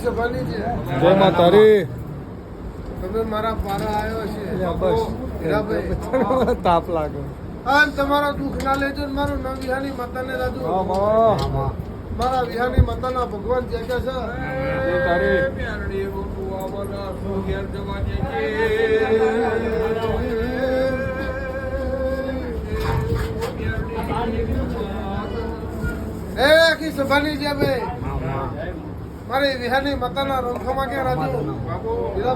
સભાની છે. જય માતારી. તમે મારા પારા આવ્યો છે બસ હીરાભાઈ. તાપ લાગે. અને તમારા દુઃખ ના લેજો ને મારું નામ વિહાની માતાને રાજુ. હા મામા. મારા વિહાની માતાના ભગવાન જે કે છે જય તારી. એ આખી સભાની છે ભાઈ. મારી વિહાની માતાના રોંખામાં કે રાજુ હીરાભાઈ